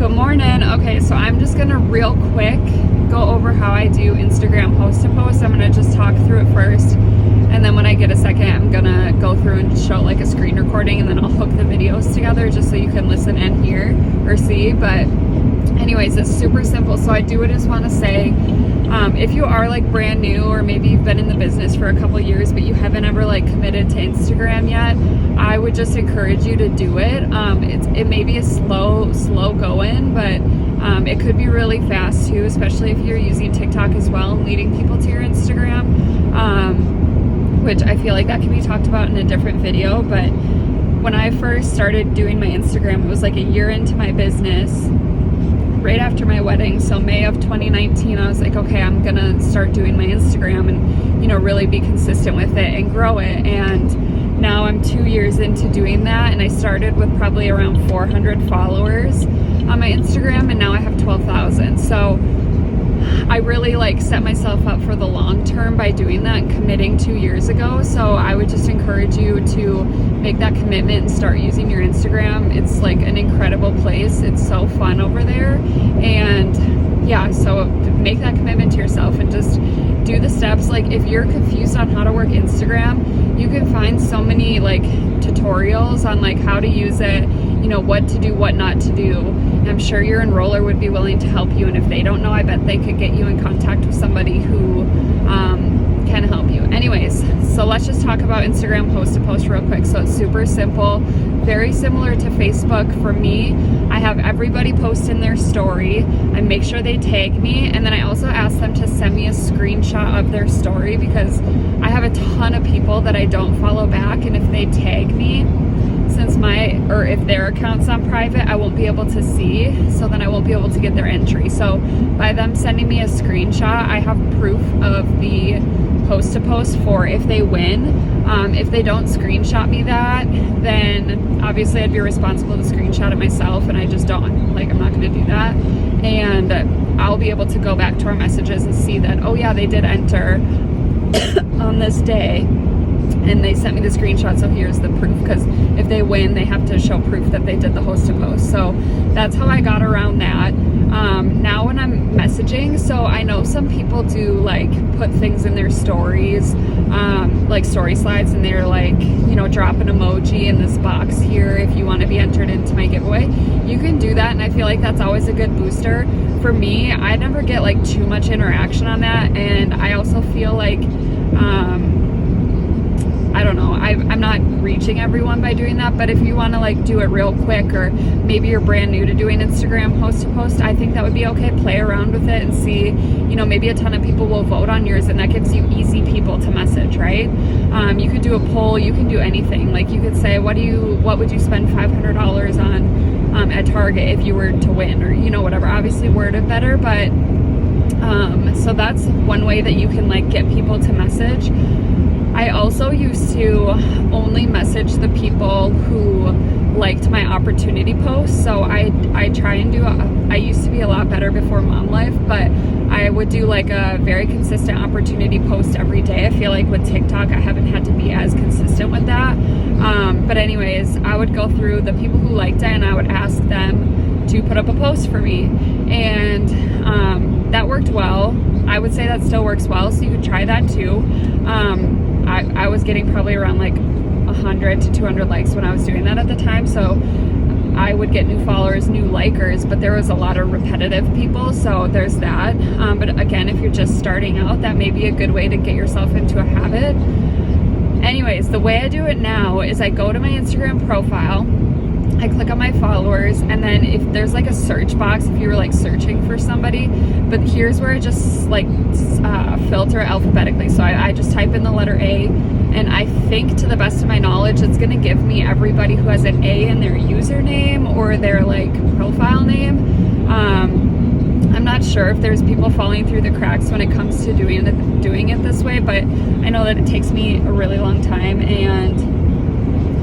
Good morning. Okay, so I'm just gonna real quick go over how I do Instagram post to post. I'm gonna just talk through it first, and then when I get a second, I'm gonna go through and show like a screen recording, and then I'll hook the videos together just so you can listen and hear or see. But anyways, it's super simple. So I do just want to say, if you are like brand new, or maybe you've been in the business for a couple years but you haven't ever like committed to Instagram yet, I would just encourage you to do it. It may be a slow going, but it could be really fast too, especially if you're using TikTok as well and leading people to your Instagram, which I feel like that can be talked about in a different video. But when I first started doing my Instagram, it was like a year into my business, right after my wedding. So May of 2019, I was like, okay, I'm gonna start doing my Instagram and, you know, really be consistent with it and grow it. And now I'm 2 years into doing that, and I started with probably around 400 followers on my Instagram, and now I have 12,000. So I really like set myself up for the long term by doing that and committing 2 years ago. So I would just encourage you to make that commitment and start using your Instagram. It's like an incredible place. It's so fun over there. And yeah, so make that commitment to yourself and just do the steps. Like if you're confused on how to work Instagram, you can find so many like tutorials on like how to use it, you know, what to do, what not to do. I'm sure your enroller would be willing to help you, and if they don't know, I bet they could get you in contact with somebody who can help you. Anyways, so let's just talk about Instagram post to post real quick. So it's super simple, very similar to Facebook. For me, I have everybody post in their story. I make sure they tag me, and then I also ask them to send me a screenshot of their story, because I have a ton of people that I don't follow back, and if they tag me, if their account's on private, I won't be able to see, so then I won't be able to get their entry. So by them sending me a screenshot, I have proof of the post to post for if they win. If they don't screenshot me that, then obviously I'd be responsible to screenshot it myself, and I just don't, like, I'm not going to do that. And I'll be able to go back to our messages and see that, oh yeah, they did enter on this day, and they sent me the screenshot, so here's the proof. Because if they win, they have to show proof that they did the host to post. So that's how I got around that. Now when I'm messaging, so I know some people do like put things in their stories, like story slides, and they're like, you know, drop an emoji in this box here if you want to be entered into my giveaway. You can do that, and I feel like that's always a good booster. For me, I never get like too much interaction on that, and I also feel like I don't know, I'm not reaching everyone by doing that. But if you want to like do it real quick, or maybe you're brand new to doing Instagram post to post, I think that would be okay. Play around with it and see, you know, maybe a ton of people will vote on yours, and that gives you easy people to message, right? You could do a poll, you can do anything. Like you could say, what would you spend $500 on at Target if you were to win, or, you know, whatever. Obviously word it better, but so that's one way that you can like get people to message. I also used to only message the people who liked my opportunity posts. So I try and do, I used to be a lot better before mom life, but I would do like a very consistent opportunity post every day. I feel like with TikTok, I haven't had to be as consistent with that. But anyways, I would go through the people who liked it, and I would ask them to put up a post for me. And that worked well. I would say that still works well, so you could try that too. I was getting probably around like 100 to 200 likes when I was doing that at the time. So I would get new followers, new likers, but there was a lot of repetitive people. So there's that. But again, if you're just starting out, that may be a good way to get yourself into a habit. Anyways, the way I do it now is I go to my Instagram profile, I click on my followers, and then if there's like a search box, if you were like searching for somebody, but here's where I just like filter alphabetically. So I just type in the letter A, and I think, to the best of my knowledge, it's gonna give me everybody who has an A in their username or their like profile name. I'm not sure if there's people falling through the cracks when it comes to doing it this way, but I know that it takes me a really long time, and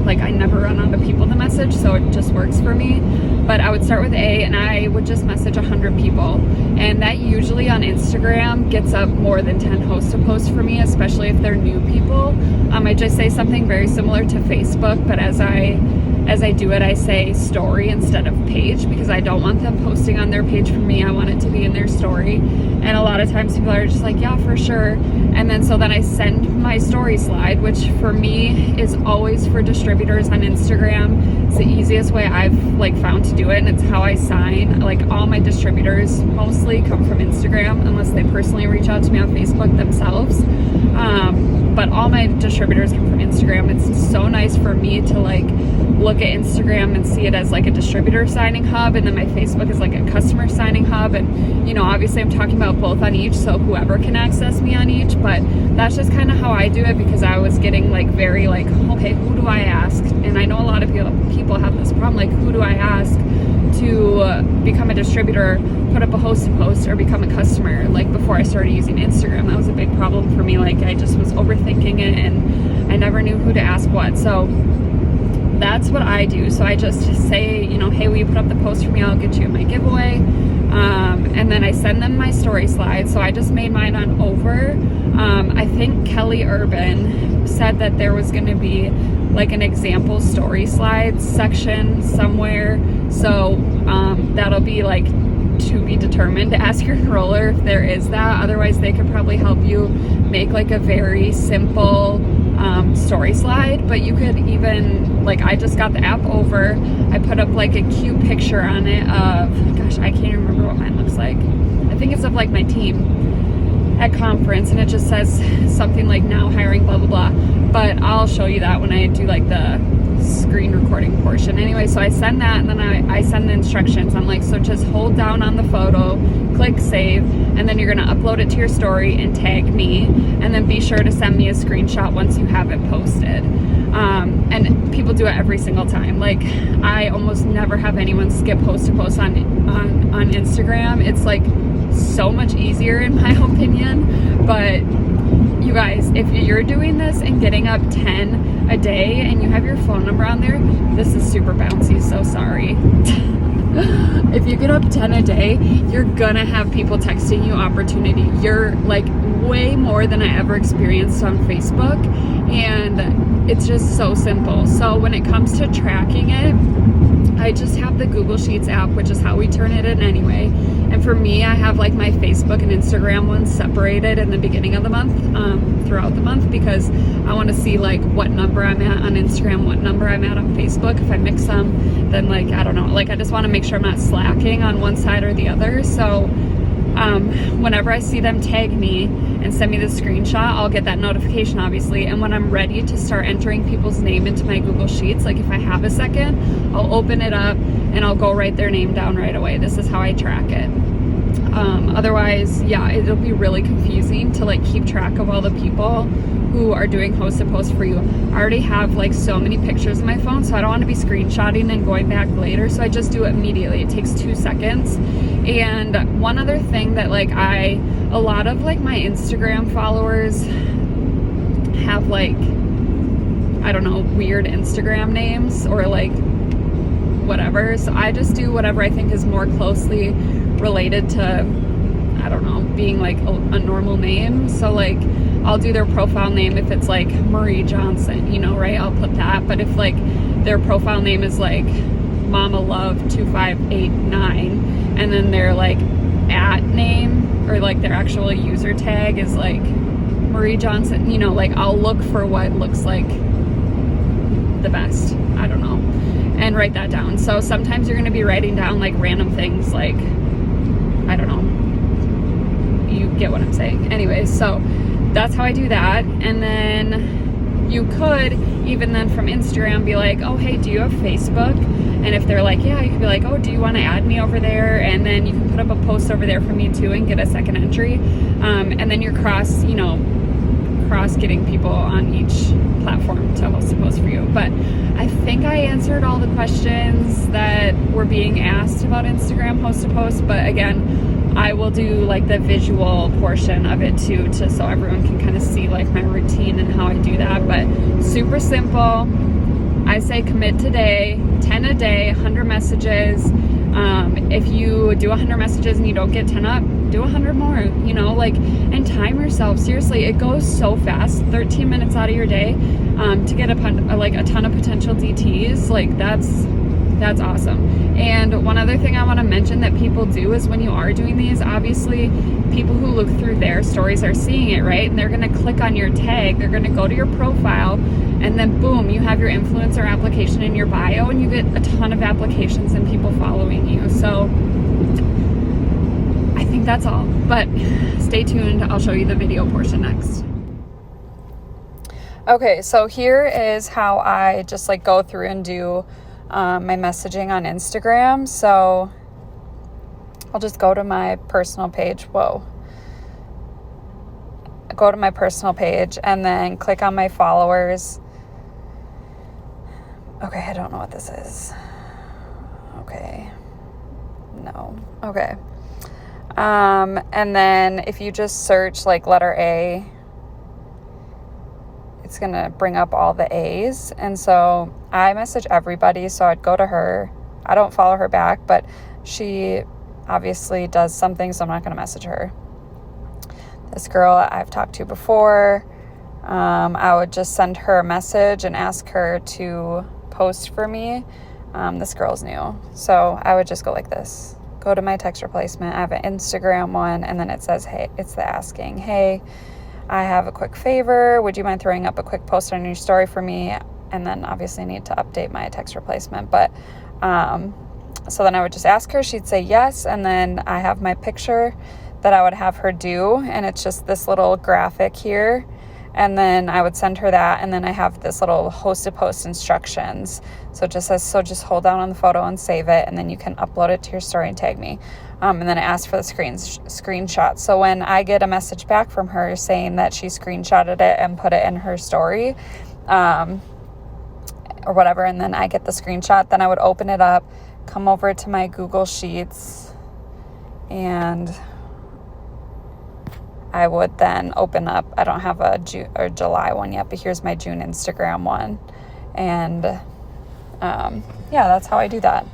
like I never run out of people to message, so it just works for me. But I would start with A, and I would just message 100 people, and that usually on Instagram gets up more than 10 host to post for me, especially if they're new people. I just say something very similar to Facebook, but as I as I do it, I say story instead of page, because I don't want them posting on their page for me. I want it to be in their story. And a lot of times people are just like, yeah, for sure. And then so then I send my story slide, which for me is always for distributors on Instagram. It's the easiest way I've like found to do it, and it's how I sign. Like all my distributors mostly come from Instagram, unless they personally reach out to me on Facebook themselves. But all my distributors come from Instagram. It's so nice for me to like look at Instagram and see it as like a distributor signing hub, and then my Facebook is like a customer signing hub. And you know, obviously I'm talking about both on each, so whoever can access me on each, but that's just kind of how I do it, because I was getting like very like, okay, who do I ask? And I know a lot of people have this problem, like, who do I ask to become a distributor, put up a hosted post, or become a customer? Like before I started using Instagram, that was a big problem for me. Like I just was overthinking it, and I never knew who to ask what. So that's what I do. So I just say, you know, hey, will you put up the post for me? I'll get you my giveaway. And then I send them my story slides. So I just made mine on over. I think Kelly Urban said that there was going to be like an example story slides section somewhere. So that'll be like to be determined. Ask your enroller if there is that. Otherwise, they could probably help you make like a very simple story slide. But you could even, like, I just got the app over. I put up like a cute picture on it of, gosh, I can't remember what mine looks like. I think it's of like my team at conference, and it just says something like now hiring blah blah blah. But I'll show you that when I do like the screen recording portion. Anyway, so I send that, and then I send the instructions. I'm like, so just hold down on the photo, click save, and then you're gonna upload it to your story and tag me, and then be sure to send me a screenshot once you have it posted. And people do it every single time. Like I almost never have anyone skip post to post on Instagram. It's like so much easier in my opinion. But you guys, if you're doing this and getting up 10 a day and you have your phone number on there, this is super bouncy, so sorry. If you get up 10 a day, you're gonna have people texting you opportunity. You're like way more than I ever experienced on Facebook, and it's just so simple. So when it comes to tracking it, I just have the Google Sheets app, which is how we turn it in anyway. And for me, I have like my Facebook and Instagram ones separated in the beginning of the month, throughout the month, because I want to see like what number I'm at on Instagram, what number I'm at on Facebook. If I mix them, then like, I don't know, like I just want to make sure I'm not slacking on one side or the other. So whenever I see them tag me and send me the screenshot, I'll get that notification obviously. And when I'm ready to start entering people's name into my Google Sheets, like if I have a second, I'll open it up and I'll go write their name down right away. This is how I track it. Otherwise, yeah, it'll be really confusing to like keep track of all the people who are doing hosted posts for you. I already have like so many pictures in my phone, so I don't want to be screenshotting and going back later. So I just do it immediately. It takes 2 seconds. And one other thing that like a lot of like my Instagram followers have like, I don't know, weird Instagram names or like whatever. So I just do whatever I think is more closely related to, I don't know, being like a normal name. So like I'll do their profile name if it's like Marie Johnson, you know, right? I'll put that. But if like their profile name is like Mama Love 2589, and then their like at name or like their actual user tag is like Marie Johnson, you know, like I'll look for what looks like the best, I don't know, and write that down. So sometimes you're going to be writing down like random things, like, I don't know, you get what I'm saying. Anyways, so that's how I do that. And then you could even then from Instagram be like, oh hey, do you have Facebook? And if they're like, yeah, you could be like, oh, do you want to add me over there? And then you can put up a post over there for me too and get a second entry. And then you're cross getting people on each platform to host a post for you. But I think I answered all the questions that were being asked about Instagram host a post. But again, I will do like the visual portion of it too, so everyone can kind of see like my routine and how I do that. But super simple. I say commit today, 10 a day, 100 messages. If you do 100 messages and you don't get 10 up, do 100 more, you know, like, and time yourself. Seriously, it goes so fast, 13 minutes out of your day. to get a ton of potential DTs. Like that's awesome. And one other thing I want to mention that people do is when you are doing these, obviously people who look through their stories are seeing it, right? And they're going to click on your tag, they're going to go to your profile, and then boom, you have your influencer application in your bio, and you get a ton of applications and people following you. So I think that's all, but stay tuned. I'll show you the video portion next. Okay, so here is how I just like go through and do my messaging on Instagram. So I'll just go to my personal page. Go to my personal page and then click on my followers. Okay, I don't know what this is. Okay. No. Okay. And then if you just search like letter A, it's going to bring up all the A's. And so I message everybody. So I'd go to her. I don't follow her back, but she obviously does something, so I'm not going to message her. This girl I've talked to before, I would just send her a message and ask her to post for me. This girl's new. So I would just go like this. Go to my text replacement. I have an Instagram one, and then it says, hey, it's the asking, hey, I have a quick favor. Would you mind throwing up a quick post on your story for me? And then obviously need to update my text replacement. But so then I would just ask her. She'd say yes. And then I have my picture that I would have her do. And it's just this little graphic here. And then I would send her that. And then I have this little host to post instructions. So it just says, so just hold down on the photo and save it. And then you can upload it to your story and tag me. And then I asked for the screenshot. So when I get a message back from her saying that she screenshotted it and put it in her story, or whatever, and then I get the screenshot, then I would open it up, come over to my Google Sheets, and I would then open up, I don't have a June or July one yet, but here's my June Instagram one. And yeah, that's how I do that.